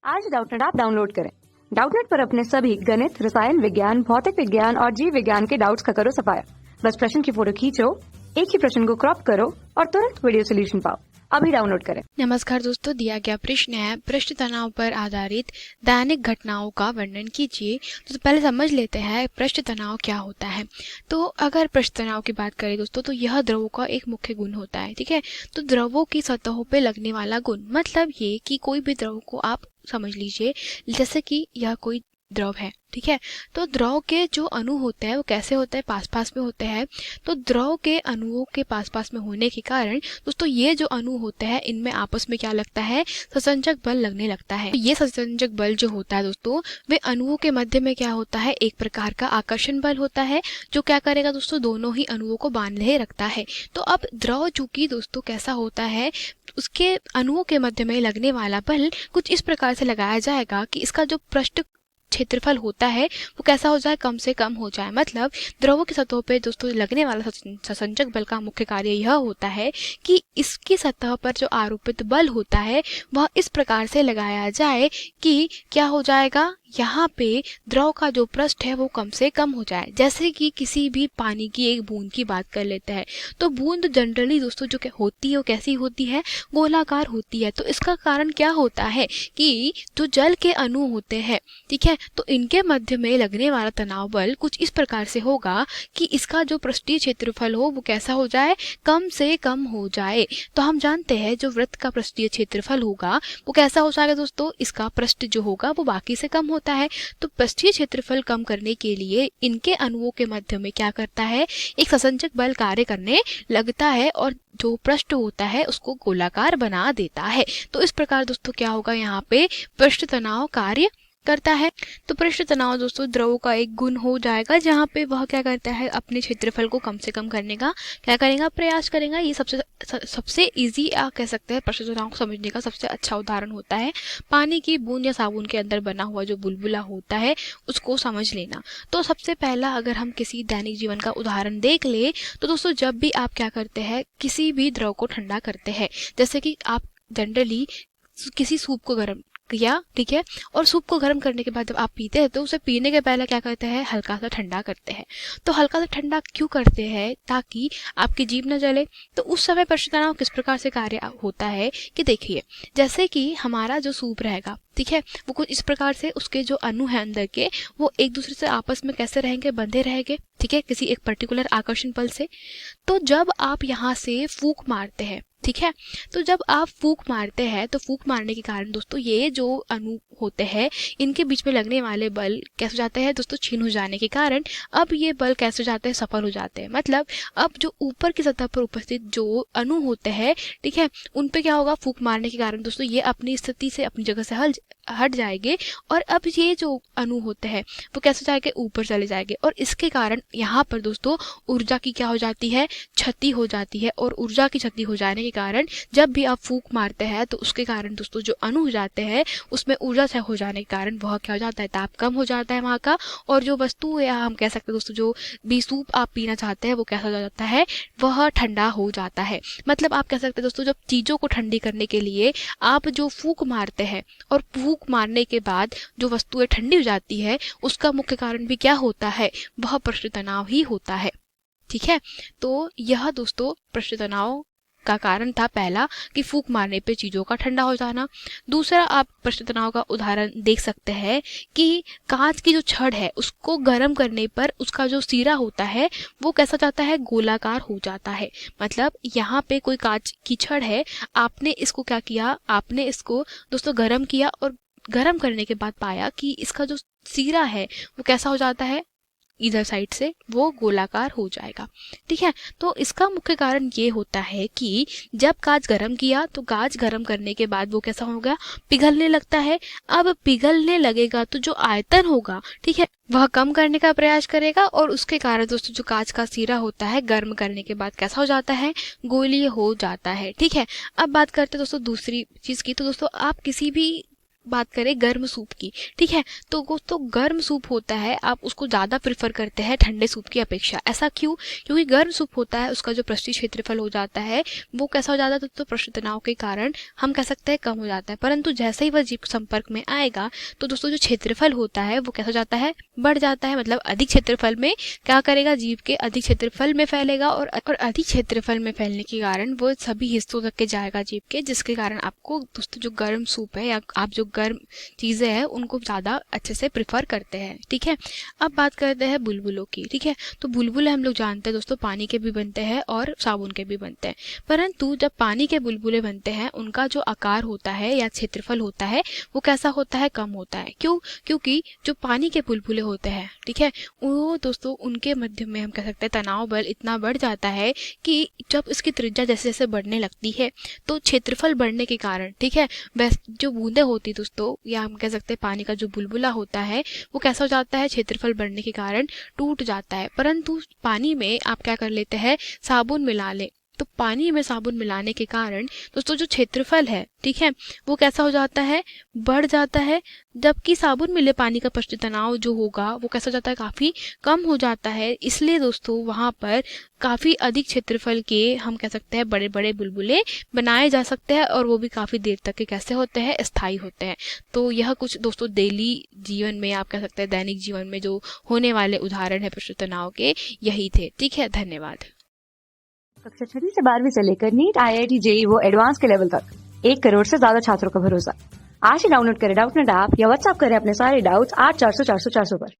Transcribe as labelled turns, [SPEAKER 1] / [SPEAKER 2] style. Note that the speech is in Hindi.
[SPEAKER 1] आज डाउटनेट ऐप डाउनलोड करें। डाउटनेट पर अपने सभी गणित, रसायन विज्ञान, भौतिक विज्ञान और जीव विज्ञान के डाउट्स का करो सफाया। बस प्रश्न की फोटो खींचो, एक ही प्रश्न को क्रॉप करो और तुरंत वीडियो सोल्यूशन पाओ। अभी डाउनलोड करें।
[SPEAKER 2] नमस्कार दोस्तों, दिया गया प्रश्न है पृष्ठ तनाव पर आधारित दैनिक घटनाओं का वर्णन कीजिए। तो पहले समझ लेते हैं पृष्ठ तनाव क्या होता है। तो अगर पृष्ठ तनाव की बात करें दोस्तों, तो यह द्रवों का एक मुख्य गुण होता है। ठीक है, तो द्रवों की सतहों पे लगने वाला गुण, मतलब ये कि कोई भी द्रव को आप समझ लीजिए जैसे कि यह कोई द्रव है। ठीक है, तो द्रव के जो अणु होते हैं वो कैसे होते हैं, पास पास में होते हैं। तो द्रव के अणुओं के पास पास में होने के कारण दोस्तों ये जो अणु होते हैं इनमें आपस में क्या लगता है, ससंजक बल लगने लगता है। ये ससंजक बल जो होता है दोस्तों, वे अणुओं के मध्य में क्या होता है, एक प्रकार का आकर्षण बल होता है जो क्या करेगा दोस्तों, दोनों ही अणुओं को बांधे रखता है। तो अब द्रव चूंकि दोस्तों कैसा होता है, उसके अणुओं के मध्य में लगने वाला बल कुछ इस प्रकार से लगाया जाएगा कि इसका जो पृष्ठ क्षेत्रफल होता है वो कैसा हो जाए, कम से कम हो जाए। मतलब द्रवों की सतहों पे दोस्तों लगने वाला ससंजक बल का मुख्य कार्य यह होता है कि इसकी सतह पर जो आरोपित बल होता है वह इस प्रकार से लगाया जाए कि क्या हो जाएगा, यहाँ पे द्रव का जो पृष्ठ है वो कम से कम हो जाए। जैसे कि किसी भी पानी की एक बूंद की बात कर लेते हैं, तो बूंद जनरली दोस्तों जो होती है वो कैसी होती है, गोलाकार होती है। तो इसका कारण क्या होता है कि जो जल के अणु होते हैं, ठीक है, तो इनके मध्य में लगने वाला तनाव बल कुछ इस प्रकार से होगा कि इसका जो पृष्ठीय क्षेत्रफल हो वो कैसा हो जाए, कम से कम हो जाए। तो हम जानते हैं जो वृत्त का पृष्ठीय क्षेत्रफल होगा वो कैसा हो जाएगा दोस्तों, इसका पृष्ठ जो होगा वो बाकी से कम होता है। तो पृष्ठीय क्षेत्रफल कम करने के लिए इनके अणुओं के मध्य में क्या करता है, एक ससंजक बल कार्य करने लगता है और जो पृष्ठ होता है उसको गोलाकार बना देता है। तो इस प्रकार दोस्तों क्या होगा, यहाँ पे पृष्ठ तनाव कार्य करता है। तो पृष्ठ तनाव दोस्तों द्रवों का एक गुण हो जाएगा जहाँ पे वह क्या करता है, अपने क्षेत्रफल को कम से कम करने का क्या करेगा, प्रयास करेगा। ये सबसे इजी आप कह सकते हैं पृष्ठ तनाव को समझने का सबसे अच्छा उदाहरण होता है पानी की बूंद या साबुन के अंदर बना हुआ जो बुलबुला होता है उसको समझ लेना। तो सबसे पहला अगर हम किसी दैनिक जीवन का उदाहरण देख ले तो दोस्तों जब भी आप क्या करते हैं, किसी भी द्रव को ठंडा करते हैं, जैसे कि आप जनरली किसी सूप को गर्म किया, ठीक है, और सूप को गर्म करने के बाद जब आप पीते हैं तो उसे पीने के पहले क्या करते हैं, हल्का सा ठंडा करते हैं। तो हल्का सा ठंडा क्यों करते हैं, ताकि आपकी जीभ न जले। तो उस समय पृष्ठ तनाव किस प्रकार से कार्य होता है कि देखिए, जैसे कि हमारा जो सूप रहेगा, ठीक है, वो कुछ इस प्रकार से उसके जो अणु है अंदर के वो एक दूसरे से आपस में कैसे रहेंगे, बंधे रहेंगे, ठीक है, किसी एक पर्टिकुलर आकर्षण बल से। तो जब आप यहाँ से फूंक मारते हैं, ठीक है, तो जब आप फूंक मारते हैं तो फूंक मारने के कारण दोस्तों ये जो अणु होते हैं इनके बीच में लगने वाले बल कैसे हो जाते हैं दोस्तों, क्षीण हो जाने के कारण अब ये बल कैसे हो जाते हैं, सफल हो जाते हैं। मतलब अब जो ऊपर की सतह पर उपस्थित जो अणु होते हैं, ठीक है, उन पे क्या होगा, फूंक मारने के कारण दोस्तों ये अपनी स्थिति से अपनी जगह से हट जाएंगे और अब ये जो अणु होते हैं वो कैसे जाएंगे, ऊपर चले जाएंगे। और इसके कारण यहाँ पर दोस्तों ऊर्जा की क्या हो जाती है, क्षति हो जाती है। और ऊर्जा की क्षति हो जाने के कारण जब भी आप फूंक मारते हैं तो उसके कारण दोस्तों जो अणु हो जाते हैं उसमें ऊर्जा क्षय हो जाने के कारण वह क्या हो जाता है, ताप कम हो जाता है वहाँ का, और जो वस्तु या हम कह सकते हैं दोस्तों जो भी सूप आप पीना चाहते हैं वो कैसा हो जाता है, वह ठंडा हो जाता है। मतलब आप कह सकते हैं दोस्तों जब चीजों को ठंडी करने के लिए आप जो फूंक मारते हैं और फूंक मारने के बाद जो वस्तुएं ठंडी हो जाती है उसका मुख्य कारण भी क्या होता है, वह पृष्ठ तनाव ही होता है। ठीक है, तो यह दोस्तों पृष्ठ तनाव का कारण था पहला कि फूंक मारने पे चीजों का ठंडा हो जाना। दूसरा आप पृष्ठ तनाव का उदाहरण देख सकते हैं कि कांच की जो छड़ है उसको गर्म करने पर उसका जो सिरा होता है वो कैसा जाता है, गोलाकार हो जाता है। मतलब यहाँ पे कोई कांच की छड़ है, आपने इसको क्या किया, आपने इसको दोस्तों गर्म किया और गर्म करने के बाद पाया कि इसका जो सिरा है वो कैसा हो जाता है, इधर साइड से वो गोलाकार हो जाएगा। ठीक है, तो इसका मुख्य कारण ये होता है कि जब कांच गर्म किया तो कांच गर्म करने के बाद वो कैसा हो गया, पिघलने लगता है। अब पिघलने लगेगा तो जो आयतन होगा, ठीक है, वह कम करने का प्रयास करेगा और उसके कारण दोस्तों जो कांच का सिरा होता है गर्म करने के बाद कैसा हो जाता है, गोलीय हो जाता है। ठीक है, अब बात करते हैं दोस्तों दूसरी चीज की। तो दोस्तों आप किसी भी बात करें गर्म सूप की, ठीक है, तो दोस्तों गर्म सूप होता है, आप उसको ज़्यादा प्रेफर करते हैं ठंडे सूप की अपेक्षा। ऐसा क्यों? क्योंकि गर्म सूप होता है, उसका जो पृष्ठीय क्षेत्रफल हो जाता है वो कैसा हो जाता है दोस्तों, पृष्ठ तनाव के कारण हम कह सकते हैं कम हो जाता है। परंतु जैसे ही वह जीभ के संपर्क में आएगा तो दोस्तों जो क्षेत्रफल होता है वो कैसा हो जाता है, बढ़ जाता है। मतलब अधिक क्षेत्रफल में क्या करेगा, जीभ के अधिक क्षेत्रफल में फैलेगा और अधिक क्षेत्रफल में फैलने के कारण वो सभी हिस्सों तक के जाएगा जीभ के, जिसके कारण आपको दोस्तों जो गर्म सूप है या आप जो गर्म चीज़ें हैं उनको ज़्यादा अच्छे से प्रिफर करते हैं, ठीक है। अब बात करते हैं बुलबुलों की, ठीक है। तो बुलबुले हम लोग जानते हैं दोस्तों पानी के भी बनते हैं और साबुन के भी बनते हैं, परंतु जब पानी के बुलबुले बनते हैं उनका जो आकार होता है या क्षेत्रफल होता है वो कैसा होता है, कम होता है। क्यों? क्योंकि जो पानी के बुलबुले होते हैं, ठीक है, वो दोस्तों उनके मध्य में हम कह सकते हैं तनाव बल इतना बढ़ जाता है कि जब इसकी त्रिज्या जैसे जैसे बढ़ने लगती है तो क्षेत्रफल बढ़ने के कारण, ठीक है, वैसे जो बूंदे होती दोस्तों या हम कह सकते हैं पानी का जो बुलबुला होता है वो कैसा हो जाता है, क्षेत्रफल बढ़ने के कारण टूट जाता है। परंतु पानी में आप क्या कर लेते हैं, साबुन मिला ले, तो पानी में साबुन मिलाने के कारण दोस्तों जो क्षेत्रफल है, ठीक है, वो कैसा हो जाता है, बढ़ जाता है। जबकि साबुन मिले पानी का पृष्ठ तनाव जो होगा वो कैसा हो जाता है, काफ़ी कम हो जाता है। इसलिए दोस्तों वहाँ पर काफ़ी अधिक क्षेत्रफल के हम कह सकते हैं बड़े बड़े बुलबुले बनाए जा सकते हैं और वो भी काफ़ी देर तक के कैसे होते हैं, स्थायी होते हैं। तो यह कुछ दोस्तों डेली जीवन में आप कह सकते हैं दैनिक जीवन में जो होने वाले उदाहरण है पृष्ठ तनाव के, यही थे, ठीक है। धन्यवाद।
[SPEAKER 1] कक्षा 6 से 12वीं से लेकर नीट, IIT, JEE वो एडवांस के लेवल तक 1 करोड़ से ज्यादा छात्रों का भरोसा। आज ही डाउनलोड करें डाउटनेट ऐप या व्हाट्सएप करें अपने सारे डाउट्स 8400 400 400 पर।